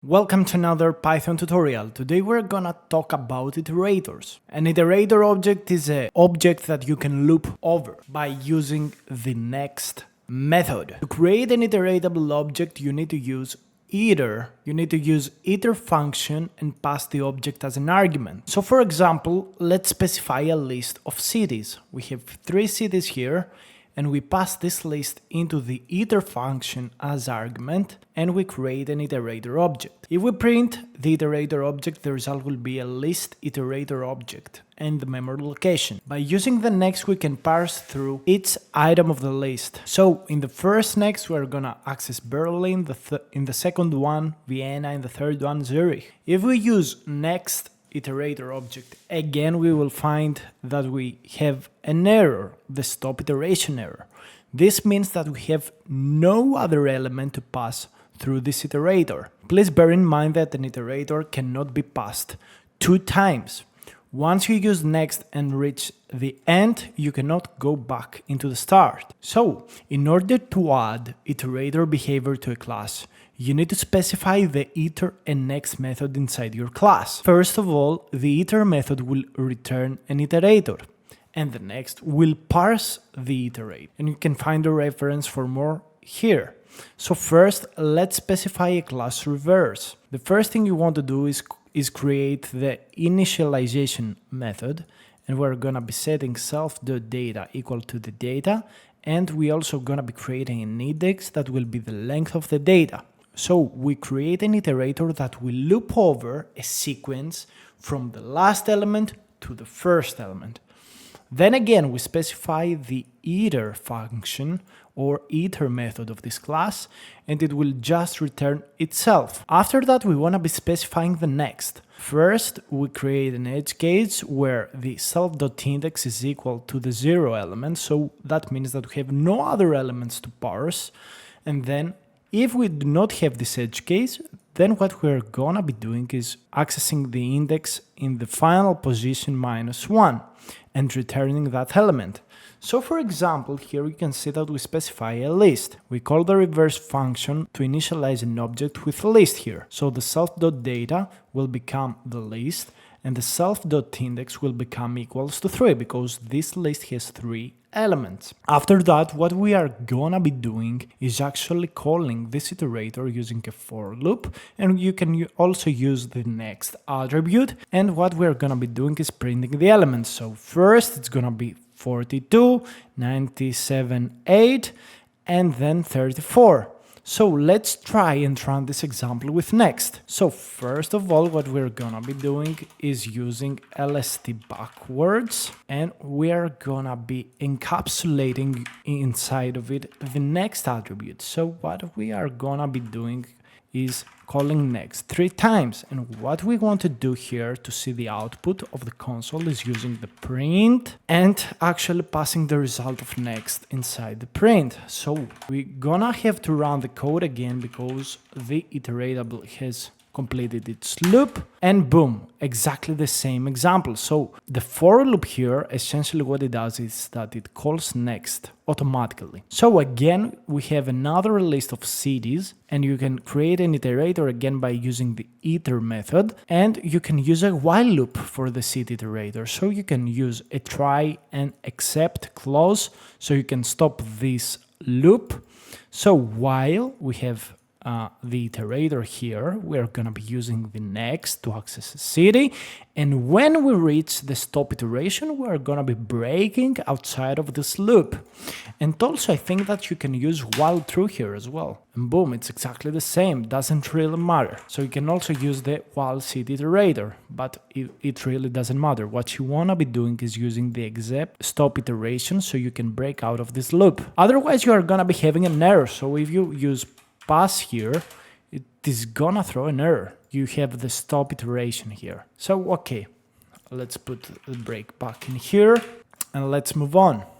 Welcome to another Python tutorial. Today we're gonna talk about iterators. An iterator object is an object that you can loop over by using the next method. To create an iteratable object, you need to use iter function and pass the object as an argument. So for example, let's specify a list of cities. We have 3 cities here, and we pass this list into the iter function as argument, and we create an iterator object. If we print the iterator object, the result will be a list iterator object and the memory location. By using the next, we can parse through each item of the list. So in the first next, we're gonna access Berlin, in the second one, Vienna, in the third one, Zurich. If we use next iterator object, again we will find that we have an error, the stop iteration error. This means that we have no other element to pass through this iterator. Please bear in mind that an iterator cannot be passed 2 times. Once you use next and reach the end, you cannot go back into the start. So, in order to add iterator behavior to a class, you need to specify the iter and next method inside your class. First of all, the iter method will return an iterator, and the next will parse the iterate. And you can find a reference for more here. So first, let's specify a class reverse. The first thing you want to do is create the initialization method, and we're gonna be setting self.data equal to the data, and we also gonna be creating an index that will be the length of the data. So we create an iterator that will loop over a sequence from the last element to the first element. Then again, we specify the iter function or iter method of this class, and it will just return itself. After that, we want to be specifying the next. First, we create an edge case where the self.index is equal to the 0 element, so that means that we have no other elements to parse. And then if we do not have this edge case, then what we're gonna be doing is accessing the index in the final position -1 and returning that element. So for example, here you can see that we specify a list. We call the reverse function to initialize an object with a list here. So the self.data will become the list, and the self.index will become equals to 3 because this list has 3 elements. After that, what we are gonna be doing is actually calling this iterator using a for loop, and you can also use the next attribute, and what we're gonna be doing is printing the elements. So first it's gonna be 42, 97, 8, and then 34. So let's try and run this example with next. So first of all, what we're gonna be doing is using LST backwards, and we are gonna be encapsulating inside of it the next attribute. So what we are gonna be doing is calling next 3 times, and what we want to do here to see the output of the console is using the print and actually passing the result of next inside the print. So we're gonna have to run the code again because the iteratable has completed its loop, and boom, exactly the same example. So the for loop here, essentially what it does is that it calls next automatically. So again, we have another list of cities, and you can create an iterator again by using the iter method, and you can use a while loop for the city iterator. So you can use a try and except clause, so you can stop this loop. So while we have the iterator here, we're gonna be using the next to access a city, and when we reach the stop iteration, we're gonna be breaking outside of this loop. And also I think that you can use while true here as well, and boom, it's exactly the same, doesn't really matter. So you can also use the while city iterator, but it really doesn't matter. What you wanna be doing is using the except stop iteration so you can break out of this loop. Otherwise you are gonna be having an error. So if you use pass here, it is gonna throw an error. You have the stop iteration here. So okay, let's put the break back in here and let's move on.